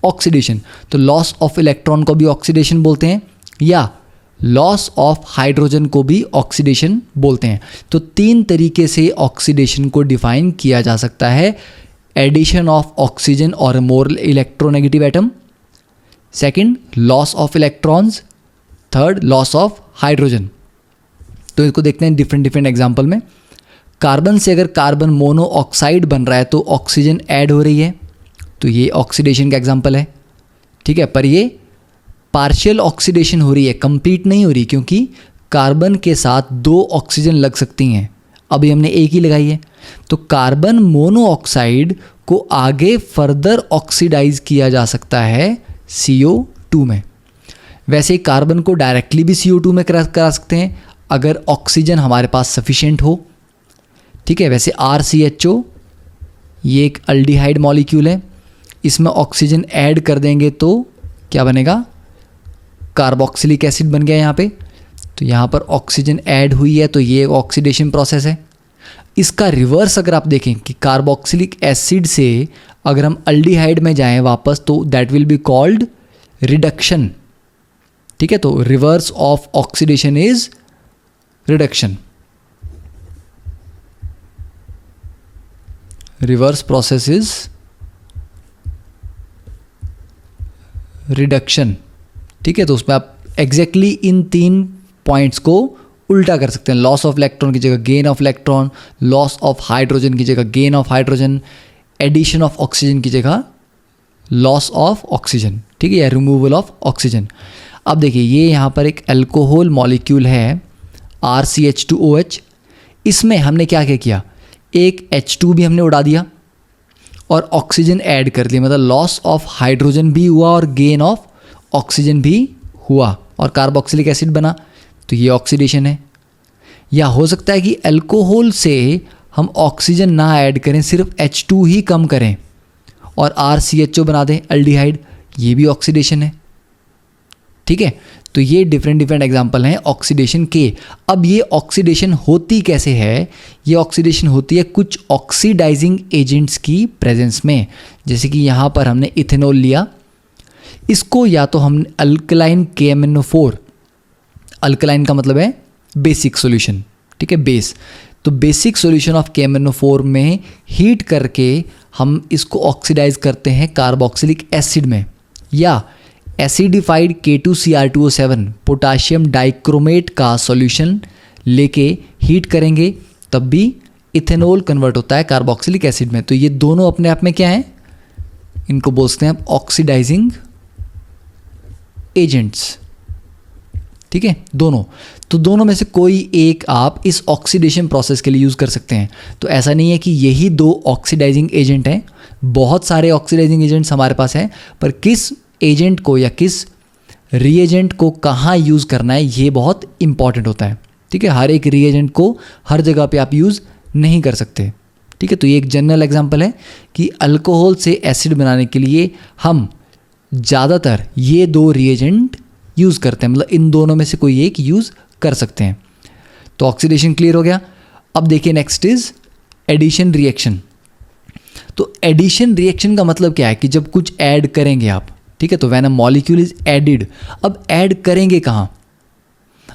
Speaker 1: ऑक्सीडेशन। तो लॉस ऑफ इलेक्ट्रॉन को भी ऑक्सीडेशन बोलते हैं, या लॉस ऑफ हाइड्रोजन को भी ऑक्सीडेशन बोलते हैं। तो 3 तरीके से ऑक्सीडेशन को डिफाइन किया जा सकता है। एडिशन ऑफ ऑक्सीजन और more electronegative atom, second loss of electrons, third loss of hydrogen. तो इसको देखते हैं डिफरेंट एग्जांपल में। कार्बन से अगर कार्बन मोनोऑक्साइड बन रहा है तो ऑक्सीजन ऐड हो रही है, तो ये ऑक्सीडेशन का एग्जांपल है, ठीक है। पर ये पार्शियल ऑक्सीडेशन हो रही है, कंप्लीट नहीं हो रही, क्योंकि कार्बन के साथ 2 ऑक्सीजन लग सकती हैं, अभी हमने एक ही लगाई है। तो कार्बन मोनोऑक्साइड को आगे फर्दर ऑक्सीडाइज किया जा सकता है CO2 में। वैसे ही कार्बन को डायरेक्टली भी CO2 में करा सकते हैं अगर ऑक्सीजन हमारे पास सफिशिएंट हो, ठीक है। वैसे RCHO ये एक अल्डिहाइड मॉलिक्यूल है, इसमें ऑक्सीजन ऐड कर देंगे तो क्या बनेगा, कार्बोक्सिलिक एसिड बन गया यहाँ पे। तो यहाँ पर ऑक्सीजन ऐड हुई है तो ये ऑक्सीडेशन प्रोसेस है। इसका रिवर्स अगर आप देखें कि कार्बोक्सिलिक एसिड से अगर हम अल्डिहाइड में जाएं वापस, तो that will be called reduction, ठीक है। तो reverse of oxidation is reduction, reverse process is reduction, ठीक है। तो उसमें आप एग्जैक्टली इन 3 पॉइंट्स को उल्टा कर सकते हैं। लॉस ऑफ इलेक्ट्रॉन की जगह gain of electron, loss of hydrogen की जगह gain of hydrogen, addition of oxygen की जगह लॉस ऑफ ऑक्सीजन, ठीक है, या रिमूवल ऑफ ऑक्सीजन। अब देखिए ये यहाँ पर एक अल्कोहल मॉलिक्यूल है RCH2OH, इसमें हमने क्या क्या किया, एक H2 भी हमने उड़ा दिया और ऑक्सीजन ऐड कर दिया, मतलब लॉस ऑफ हाइड्रोजन भी हुआ और गेन ऑफ ऑक्सीजन भी हुआ और कार्बोक्सिलिक एसिड बना, तो ये ऑक्सीडेशन है। या हो सकता है कि अल्कोहल से हम ऑक्सीजन ना ऐड करें, सिर्फ H2 ही कम करें और RCHO बना दें अल्डिहाइड, ये भी ऑक्सीडेशन है, ठीक है। तो ये डिफरेंट एग्जाम्पल हैं ऑक्सीडेशन के। अब ये ऑक्सीडेशन होती कैसे है, ये ऑक्सीडेशन होती है कुछ ऑक्सीडाइजिंग एजेंट्स की प्रेजेंस में। जैसे कि यहाँ पर हमने इथेनॉल लिया, इसको या तो हम अल्कलाइन KMnO4, अल्कलाइन का मतलब है बेसिक सॉल्यूशन, ठीक है, बेस। तो बेसिक सॉल्यूशन ऑफ KMnO4 में हीट करके हम इसको ऑक्सीडाइज करते हैं कार्बोक्सिलिक एसिड में, या एसिडिफाइड K2Cr2O7 पोटाशियम डाइक्रोमेट का सॉल्यूशन लेके हीट करेंगे तब भी इथेनॉल कन्वर्ट होता है कार्बोक्सिलिक एसिड में। तो ये दोनों अपने आप में क्या हैं, इनको बोलते हैं ऑक्सीडाइजिंग एजेंट्स। ठीक है, दोनों, तो दोनों में से कोई एक आप इस ऑक्सीडेशन प्रोसेस के लिए यूज़ कर सकते हैं। तो ऐसा नहीं है कि यही दो ऑक्सीडाइजिंग एजेंट हैं, बहुत सारे ऑक्सीडाइजिंग एजेंट्स हमारे पास हैं, पर किस एजेंट को या किस रीएजेंट को कहाँ यूज़ करना है ये बहुत इंपॉर्टेंट होता है। ठीक है, हर एक रीएजेंट को हर जगह पे आप यूज़ नहीं कर सकते। ठीक है, तो ये एक जनरल एग्जांपल है कि अल्कोहल से एसिड बनाने के लिए हम ज़्यादातर ये दो रीएजेंट यूज़ करते हैं, मतलब इन दोनों में से कोई एक यूज़ कर सकते हैं। तो ऑक्सीडेशन क्लियर हो गया। अब देखिए नेक्स्ट इज एडिशन रिएक्शन। तो एडिशन रिएक्शन का मतलब क्या है कि जब कुछ ऐड करेंगे आप, ठीक है, तो when a molecule is added, अब ऐड करेंगे कहाँ?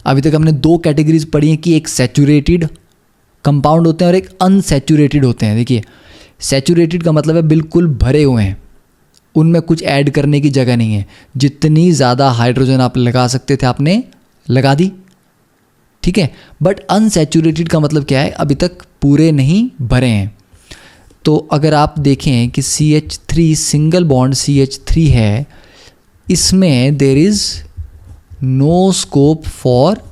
Speaker 1: अभी तक हमने दो कैटेगरीज पढ़ी हैं कि एक सैचुरेटेड कंपाउंड होते हैं और एक अनसैचुरेटेड होते हैं। देखिए, सैचुरेटेड का मतलब है बिल्कुल भरे हुए हैं, उनमें कुछ ऐड करने की जगह नहीं है, जितनी ज़्यादा हाइड्रोजन आप लगा सकते थे आपने लगा दी। ठीक है, बट अनसैचुरेटेड का मतलब क्या है, अभी तक पूरे नहीं भरे हैं। तो अगर आप देखें कि CH3 सिंगल बॉन्ड CH3 है, इसमें there is no scope for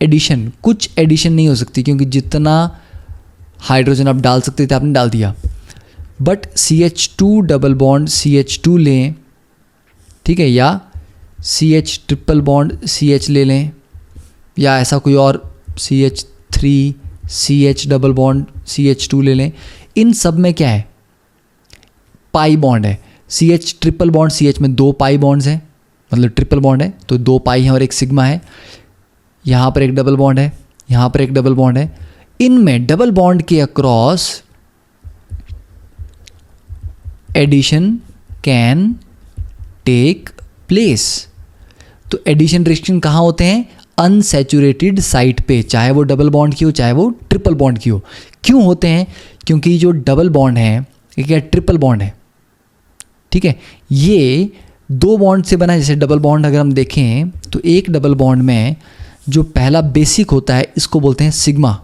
Speaker 1: addition, कुछ एडिशन नहीं हो सकती क्योंकि जितना हाइड्रोजन आप डाल सकते थे आपने डाल दिया। But CH2 double bond CH2 लें, ठीक है, या CH ट्रिपल बॉन्ड CH ले लें, या ऐसा कोई और CH3 CH double bond CH2 ले लें, इन सब में क्या है, पाई बॉन्ड है। CH ट्रिपल बॉन्ड CH में दो पाई बॉन्ड्स हैं, मतलब ट्रिपल बॉन्ड है तो दो पाई हैं और एक सिग्मा है। यहाँ पर एक डबल बॉन्ड है, यहाँ पर एक डबल बॉन्ड है। इनमें डबल बॉन्ड के across addition can take place. तो एडिशन रिएक्शन कहाँ होते हैं? अनसैचुरेटेड साइट पे, चाहे वो डबल बॉन्ड की हो चाहे वो ट्रिपल बॉन्ड की हो। क्यों होते हैं? क्योंकि जो डबल बॉन्ड है ये क्या ट्रिपल बॉन्ड है, ठीक है, ये दो बॉन्ड से बना है। जैसे डबल बॉन्ड अगर हम देखें तो एक डबल बॉन्ड में जो पहला बेसिक होता है इसको बोलते हैं सिग्मा,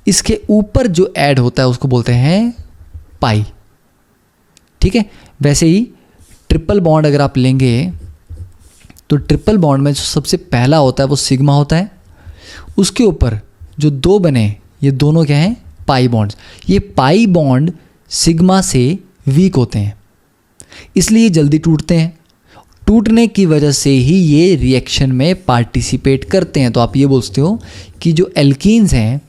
Speaker 1: इसके ऊपर जो ऐड होता है उसको बोलते हैं पाई। ठीक है, वैसे ही ट्रिपल बॉन्ड अगर आप लेंगे तो ट्रिपल बॉन्ड में जो सबसे पहला होता है वो सिग्मा होता है, उसके ऊपर जो दो बने ये दोनों क्या हैं? Pi bonds. ये पाई बॉन्ड सिग्मा से वीक होते हैं, इसलिए जल्दी टूटते हैं। टूटने की वजह से ही ये रिएक्शन में पार्टिसिपेट करते हैं। तो आप ये बोलते हो कि जो एल्कीन्स हैं,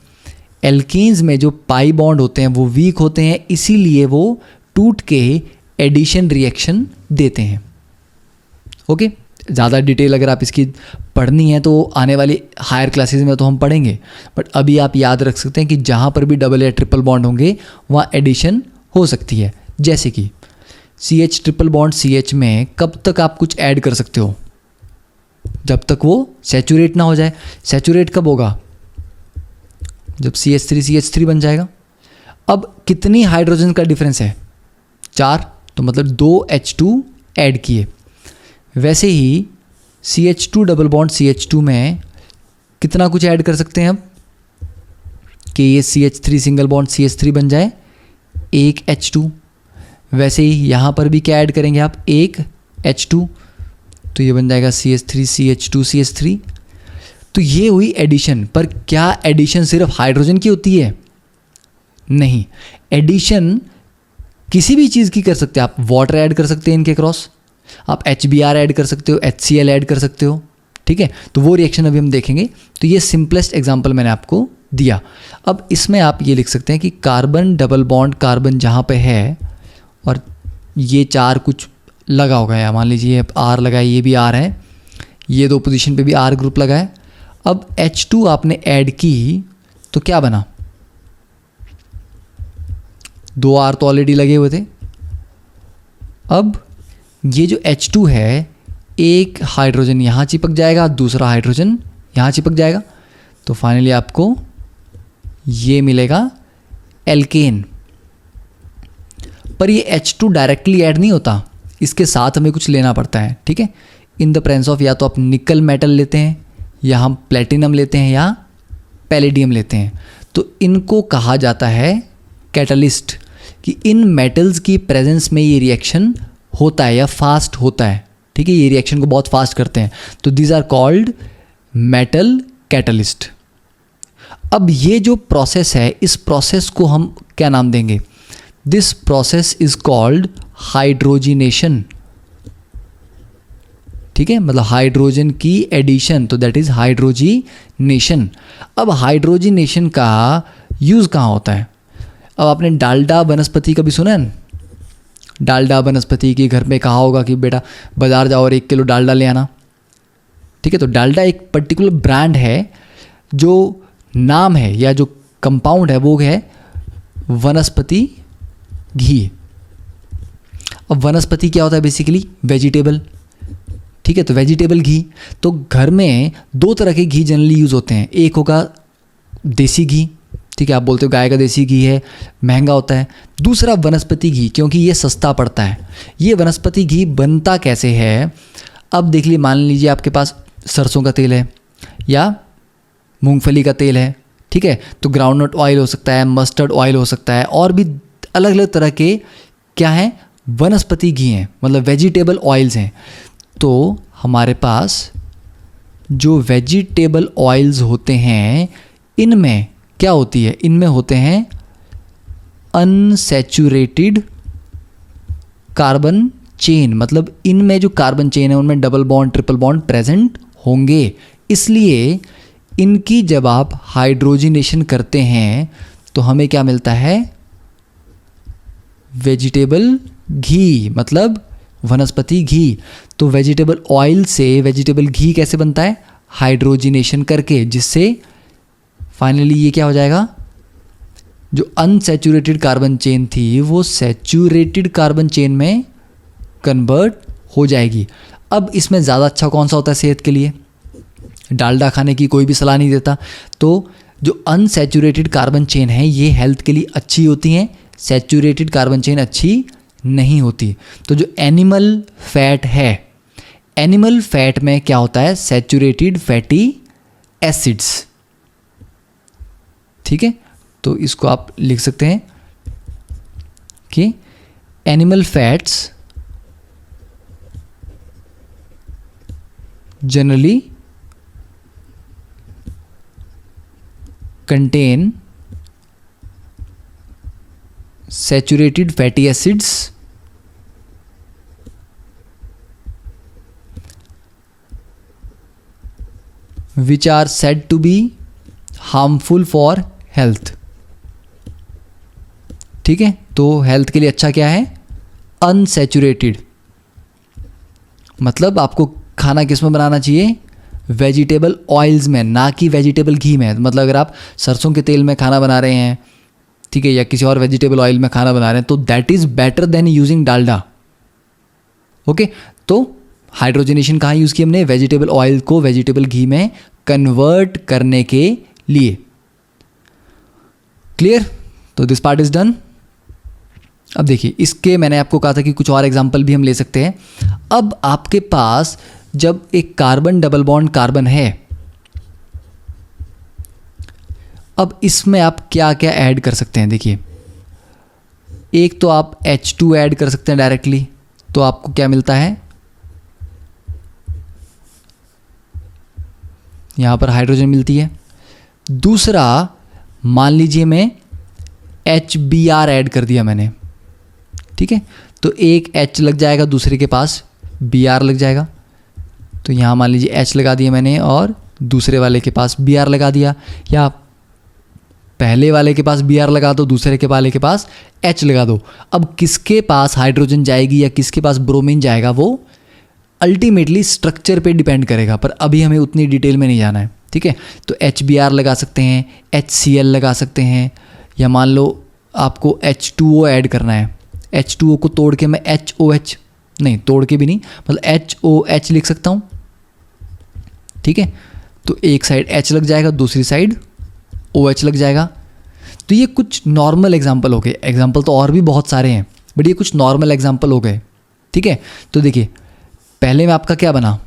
Speaker 1: एल्कीन्स में जो पाई बॉन्ड होते हैं वो वीक होते हैं, इसीलिए वो टूट के एडिशन रिएक्शन देते हैं। ओके, ज़्यादा डिटेल अगर आप इसकी पढ़नी है तो आने वाली हायर क्लासेस में तो हम पढ़ेंगे, बट अभी आप याद रख सकते हैं कि जहाँ पर भी डबल या ट्रिपल बॉन्ड होंगे वहाँ एडिशन हो सकती है। जैसे कि CH ट्रिपल बॉन्ड CH में कब तक आप कुछ ऐड कर सकते हो? जब तक वो सैचुरेट ना हो जाए। सैचुरेट कब होगा? जब CH3 बन जाएगा। अब कितनी हाइड्रोजन का डिफरेंस है? 4, तो मतलब 2 H2 ऐड किए। वैसे ही CH2 डबल बॉन्ड CH2 में कितना कुछ ऐड कर सकते हैं अब कि ये CH3 सिंगल बॉन्ड CH3 बन जाए 1 H2। वैसे ही यहाँ पर भी क्या ऐड करेंगे आप? 1 H2, तो ये बन जाएगा CH3 CH2 CH3। तो ये हुई एडिशन। पर क्या एडिशन सिर्फ हाइड्रोजन की होती है? नहीं, एडिशन किसी भी चीज़ की कर सकते हैं आप। वाटर ऐड कर सकते हैं इनके क्रॉस, आप HBr ऐड कर सकते हो, HCl ऐड कर सकते हो। ठीक है, तो वो रिएक्शन अभी हम देखेंगे। तो ये सिंपलेस्ट एग्जांपल मैंने आपको दिया। अब इसमें आप ये लिख सकते हैं कि कार्बन डबल बॉन्ड कार्बन जहाँ पे है और ये 4 कुछ लगा होगा, या मान लीजिए R लगा है, ये भी R है, ये 2 पोजीशन पे भी R ग्रुप लगा है। अब H2 आपने ऐड की तो क्या बना? 2 R तो ऑलरेडी लगे हुए थे। अब ये जो H2 है, एक हाइड्रोजन यहाँ चिपक जाएगा, दूसरा हाइड्रोजन यहाँ चिपक जाएगा, तो फाइनली आपको ये मिलेगा एल्केन। पर ये H2 डायरेक्टली ऐड नहीं होता, इसके साथ हमें कुछ लेना पड़ता है। ठीक है, इन द प्रेजेंस ऑफ या तो आप निकल मेटल लेते हैं, या हम प्लेटिनम लेते हैं, या पैलेडियम लेते हैं। तो इनको कहा जाता है कैटलिस्ट। कि इन मेटल्स की प्रेजेंस में ये रिएक्शन होता है या फास्ट होता है, ठीक है, ये रिएक्शन को बहुत फास्ट करते हैं, तो these are called metal catalyst. अब ये जो प्रोसेस है, इस प्रोसेस को हम क्या नाम देंगे? This process is called hydrogenation, ठीक है, मतलब हाइड्रोजन की एडिशन, तो दैट इज हाइड्रोजिनेशन। अब हाइड्रोजिनेशन का यूज़ कहाँ होता है? अब आपने डालडा वनस्पति कभी सुना है? डालडा वनस्पति के घर में कहा होगा कि बेटा बाज़ार जाओ और 1 किलो डालडा ले आना, ठीक है। तो डालडा एक पर्टिकुलर ब्रांड है, जो नाम है या जो कंपाउंड है वो है वनस्पति घी। अब वनस्पति क्या होता है? बेसिकली वेजिटेबल, ठीक है, तो वेजिटेबल घी। तो घर में 2 तरह के घी जनरली यूज़ होते हैं, एक होगा देसी घी, ठीक है, आप बोलते हो गाय का देसी घी है, महंगा होता है। दूसरा वनस्पति घी, क्योंकि ये सस्ता पड़ता है। ये वनस्पति घी बनता कैसे है? अब देख लीजिए, मान लीजिए आपके पास सरसों का तेल है या मूंगफली का तेल है, ठीक है, तो ग्राउंडनट ऑयल हो सकता है, मस्टर्ड ऑयल हो सकता है, और भी अलग अलग तरह के क्या हैं? वनस्पति घी हैं, मतलब वेजिटेबल ऑयल्स हैं। तो हमारे पास जो वेजिटेबल ऑयल्स होते हैं, इनमें क्या होती है? इनमें होते हैं अनसैचुरेटेड कार्बन चेन, मतलब इनमें जो कार्बन चेन है उनमें double bond, triple bond present होंगे। इसलिए इनकी जब आप हाइड्रोजिनेशन करते हैं तो हमें क्या मिलता है? वेजिटेबल घी, मतलब वनस्पति घी। तो वेजिटेबल ऑयल से वेजिटेबल घी कैसे बनता है? हाइड्रोजिनेशन करके, जिससे फाइनली ये क्या हो जाएगा? जो अनसैचुरेटेड कार्बन चेन थी वो सैचुरेटेड कार्बन चेन में कन्वर्ट हो जाएगी। अब इसमें ज़्यादा अच्छा कौन सा होता है सेहत के लिए? डालडा खाने की कोई भी सलाह नहीं देता। तो जो अनसैचुरेटेड कार्बन चेन है ये हेल्थ के लिए अच्छी होती हैं, सैचुरेटेड कार्बन चेन अच्छी नहीं होती। तो जो एनिमल फैट है, एनिमल फैट में क्या होता है? सैचुरेटेड फैटी एसिड्स, ठीक है। तो इसको आप लिख सकते हैं कि animal fats generally contain saturated fatty acids which are said to be harmful for health, ठीक है। तो हेल्थ के लिए अच्छा क्या है? अनसैचुरेटेड, मतलब आपको खाना किस में बनाना चाहिए? वेजिटेबल ऑयल्स में, ना कि वेजिटेबल घी में। मतलब अगर आप सरसों के तेल में खाना बना रहे हैं, ठीक है, या किसी और वेजिटेबल ऑयल में खाना बना रहे हैं, तो that is better than using Dalda, okay. तो हाइड्रोजनेशन कहाँ यूज़ की हमने? वेजिटेबल ऑयल को वेजिटेबल घी में कन्वर्ट करने के लिए। क्लियर? तो दिस पार्ट इज डन। अब देखिए, इसके मैंने आपको कहा था कि कुछ और एग्जाम्पल भी हम ले सकते हैं। अब आपके पास जब एक कार्बन डबल बॉन्ड कार्बन है, अब इसमें आप क्या क्या ऐड कर सकते हैं? देखिए, एक तो आप H2 ऐड कर सकते हैं डायरेक्टली, तो आपको क्या मिलता है? यहां पर हाइड्रोजन मिलती है। दूसरा, मान लीजिए मैं HBr ऐड कर दिया मैंने, ठीक है, तो एक H लग जाएगा, दूसरे के पास Br लग जाएगा। तो यहाँ मान लीजिए H लगा दिया मैंने और दूसरे वाले के पास Br लगा दिया, या पहले वाले के पास Br लगा दो, दूसरे के वाले के पास H लगा दो। अब किसके पास हाइड्रोजन जाएगी या किसके पास ब्रोमीन जाएगा वो अल्टीमेटली स्ट्रक्चर पे डिपेंड करेगा, पर अभी हमें उतनी डिटेल में नहीं जाना है, ठीक है। तो HBr लगा सकते हैं, HCl लगा सकते हैं, या मान लो आपको H2O ऐड करना है, H2O को तोड़ के मैं HOH, नहीं तोड़ के भी नहीं, मतलब HOH लिख सकता हूँ, ठीक है। तो एक साइड H लग जाएगा, दूसरी साइड OH लग जाएगा। तो ये कुछ नॉर्मल एग्जाम्पल हो गए, एग्जाम्पल तो और भी बहुत सारे हैं, बट ये कुछ नॉर्मल एग्जाम्पल हो गए, ठीक है। तो देखिए, पहले में आपका क्या बना?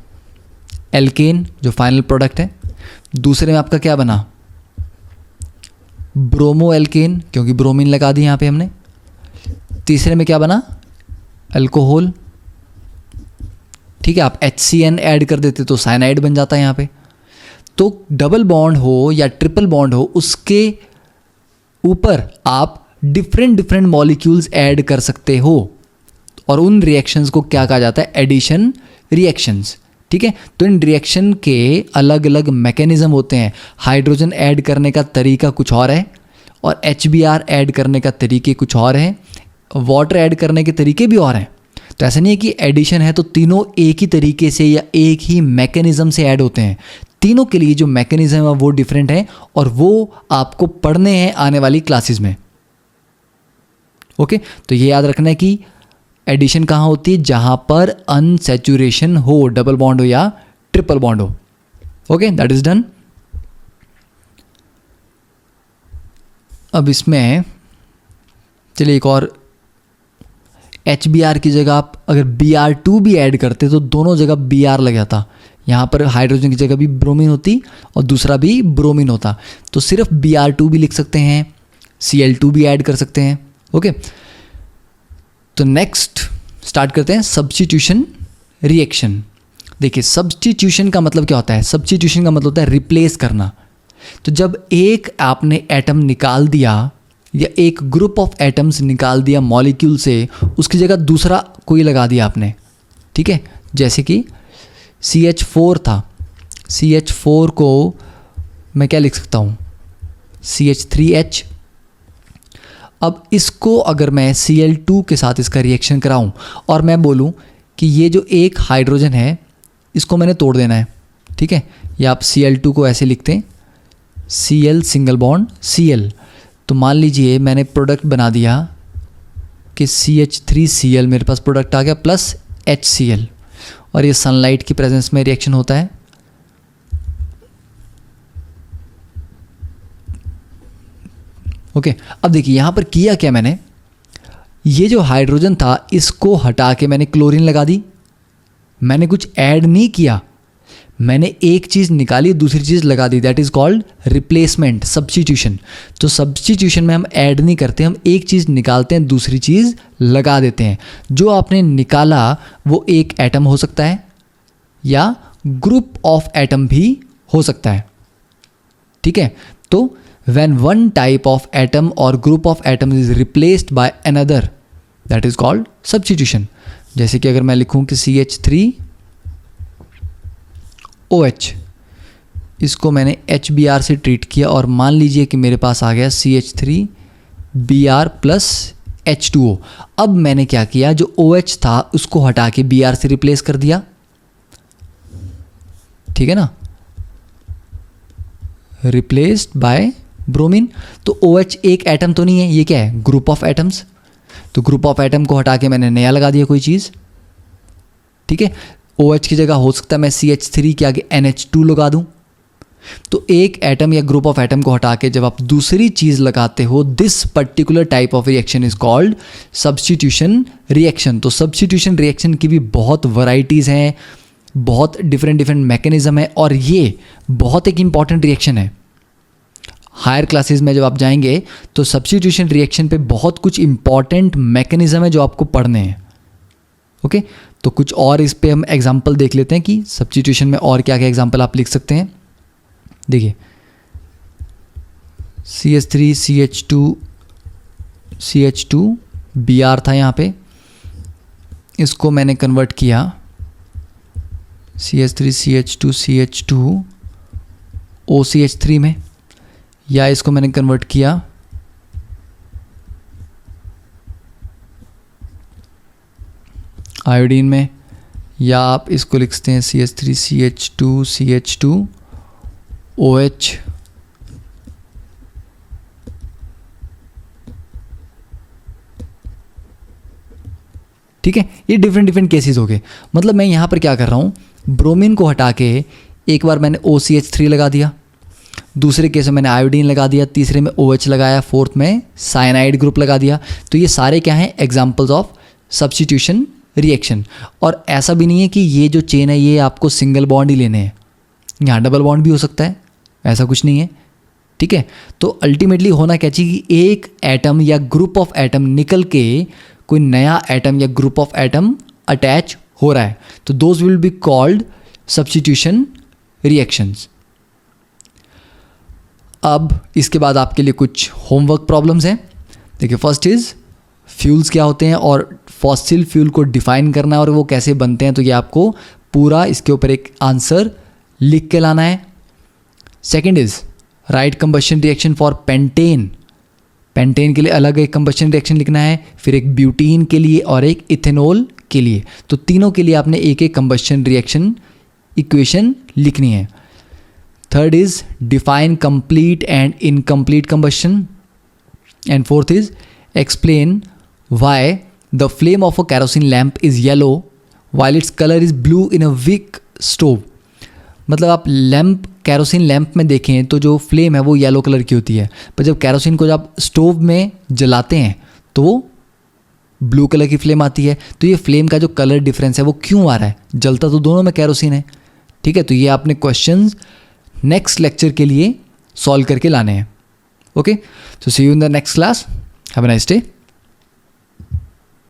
Speaker 1: एल्केन, जो फाइनल प्रोडक्ट है। दूसरे में आपका क्या बना? ब्रोमो एल्केन, क्योंकि ब्रोमीन लगा दी यहाँ पे हमने। तीसरे में क्या बना, अल्कोहल। ठीक है, आप HCN ऐड कर देते तो साइनाइड बन जाता है यहाँ पे। तो डबल बॉन्ड हो या ट्रिपल बॉन्ड हो, उसके ऊपर आप डिफरेंट मॉलिक्यूल्स ऐड कर सकते हो, और उन रिएक्शंस को क्या कहा जाता है, एडिशन रिएक्शंस। ठीक है, तो इन रिएक्शन के अलग अलग मैकेनिज्म होते हैं। हाइड्रोजन ऐड करने का तरीका कुछ और है, और HBr ऐड करने का तरीके कुछ और हैं, वाटर ऐड करने के तरीके भी और हैं। तो ऐसा नहीं है कि एडिशन है तो तीनों एक ही तरीके से या एक ही मैकेनिज्म से ऐड होते हैं। तीनों के लिए जो मैकेनिज्म है वो डिफरेंट है, और वो आपको पढ़ने हैं आने वाली क्लासेस में। ओके, तो ये याद रखना है कि एडिशन कहाँ होती है, जहाँ पर अनसैचुरेशन हो, डबल बॉन्ड हो या ट्रिपल बॉन्ड हो। Okay, that is done. अब इसमें चलिए एक और, HBr की जगह आप अगर Br2 भी ऐड करते तो दोनों जगह Br लग जाता। यहाँ पर हाइड्रोजन की जगह भी ब्रोमीन होती और दूसरा भी ब्रोमीन होता, तो सिर्फ Br2 भी लिख सकते हैं, Cl2 भी ऐड कर सकते हैं। ओके, तो नेक्स्ट स्टार्ट करते हैं सब्स्टिट्यूशन रिएक्शन। देखिए, सब्स्टिट्यूशन का मतलब क्या होता है, सब्स्टिट्यूशन का मतलब होता है रिप्लेस करना। तो जब एक आपने एटम निकाल दिया या एक ग्रुप ऑफ एटम्स निकाल दिया मॉलिक्यूल से, उसकी जगह दूसरा कोई लगा दिया आपने। ठीक है, जैसे कि CH4 था, CH4 को मैं क्या लिख सकता हूँ, CH3H। अब इसको अगर मैं Cl2 के साथ इसका रिएक्शन कराऊं और मैं बोलूं कि ये जो एक हाइड्रोजन है इसको मैंने तोड़ देना है। ठीक है, या आप Cl2 को ऐसे लिखते हैं, Cl सिंगल बॉन्ड Cl। तो मान लीजिए मैंने प्रोडक्ट बना दिया कि CH3Cl, मेरे पास प्रोडक्ट आ गया, प्लस HCl, और ये सनलाइट की प्रेजेंस में रिएक्शन होता है। ओके, अब देखिए यहाँ पर किया क्या मैंने, ये जो हाइड्रोजन था इसको हटा के मैंने क्लोरीन लगा दी। मैंने कुछ ऐड नहीं किया, मैंने एक चीज़ निकाली दूसरी चीज़ लगा दी, that is called replacement, substitution. तो सब्स्टिट्यूशन में हम ऐड नहीं करते, हम एक चीज़ निकालते हैं दूसरी चीज़ लगा देते हैं। जो आपने निकाला वो एक एटम हो सकता है या ग्रुप ऑफ एटम भी हो सकता है। ठीक है, तो when one type of atom or group of atoms is replaced by another, that is called substitution। जैसे कि अगर मैं लिखूं कि CH3OH, इसको मैंने HBr से ट्रीट किया और मान लीजिए कि मेरे पास आ गया CH3Br प्लस H2O। अब मैंने क्या किया, जो OH था उसको हटा के Br से रिप्लेस कर दिया। ठीक है ना, रिप्लेस्ड बाय ब्रोमीन। तो OH एक एटम तो नहीं है, ये क्या है, ग्रुप ऑफ एटम्स। तो ग्रुप ऑफ एटम को हटा के मैंने नया लगा दिया कोई चीज़। ठीक है, OH की जगह हो सकता है मैं CH3 के आगे NH2 लगा दूं। तो एक एटम या ग्रुप ऑफ एटम को हटा के जब आप दूसरी चीज़ लगाते हो, this particular type of reaction is called substitution reaction. तो सब्स्टिट्यूशन रिएक्शन की भी बहुत वैरायटीज़ हैं, बहुत डिफरेंट मैकेनिज्म है, और ये बहुत एक इंपॉर्टेंट रिएक्शन है। हायर क्लासेस में जब आप जाएंगे तो सब्स्टिट्यूशन रिएक्शन पे बहुत कुछ इंपॉर्टेंट मैकेनिज्म है जो आपको पढ़ने हैं। ओके, तो कुछ और इस पे हम एग्जांपल देख लेते हैं कि सब्स्टिट्यूशन में और क्या क्या एग्जांपल आप लिख सकते हैं। देखिए, CH3 CH2 Br था यहाँ पे, इसको मैंने कन्वर्ट किया CH3 CH2 OCH3 में, या इसको मैंने कन्वर्ट किया आयोडीन में, या आप इसको लिखते हैं CH3 CH2 OH। ठीक है, ये डिफरेंट केसेस हो गए। मतलब मैं यहाँ पर क्या कर रहा हूँ, ब्रोमीन को हटा के एक बार मैंने OCH3 लगा दिया, दूसरे केस में मैंने आयोडीन लगा दिया, तीसरे में OH लगाया, फोर्थ में साइनाइड ग्रुप लगा दिया। तो ये सारे क्या हैं, एग्जांपल्स ऑफ सब्स्टिट्यूशन रिएक्शन। और ऐसा भी नहीं है कि ये जो चेन है ये आपको सिंगल बॉन्ड ही लेने हैं, यहाँ डबल बॉन्ड भी हो सकता है, ऐसा कुछ नहीं है। ठीक है, तो अल्टीमेटली होना क्या चाहिए कि एक एटम या ग्रुप ऑफ एटम निकल के कोई नया एटम या ग्रुप ऑफ एटम अटैच हो रहा है, तो those will be called substitution reactions. अब इसके बाद आपके लिए कुछ होमवर्क प्रॉब्लम्स हैं। देखिए, फर्स्ट इज फ्यूल्स क्या होते हैं और फॉसिल फ्यूल को डिफाइन करना है और वो कैसे बनते हैं, तो ये आपको पूरा इसके ऊपर एक आंसर लिख के लाना है। Second is right combustion reaction for pentane. Pentane के लिए अलग एक कंबशन रिएक्शन लिखना है, फिर एक ब्यूटीन के लिए और एक इथेनॉल के लिए, तो तीनों के लिए आपने एक एक कंबशन रिएक्शन इक्वेशन लिखनी है। Third is define complete and incomplete combustion, and fourth is explain why the flame of a kerosene lamp is yellow while its color is blue in a wick stove। मतलब आप lamp, kerosene lamp में देखें तो जो flame है वो yellow colour की होती है, पर जब कैरोसिन को जब स्टोव में जलाते हैं तो वो ब्लू कलर की फ्लेम आती है। तो ये फ्लेम का जो कलर डिफरेंस है वो क्यों आ रहा है? जलता तो दोनों में कैरोसिन है, ठीक है। तो ये आपने क्वेश्चंस नेक्स्ट लेक्चर के लिए सॉल्व करके लाने हैं। Okay, so see you in the next class, have a nice day.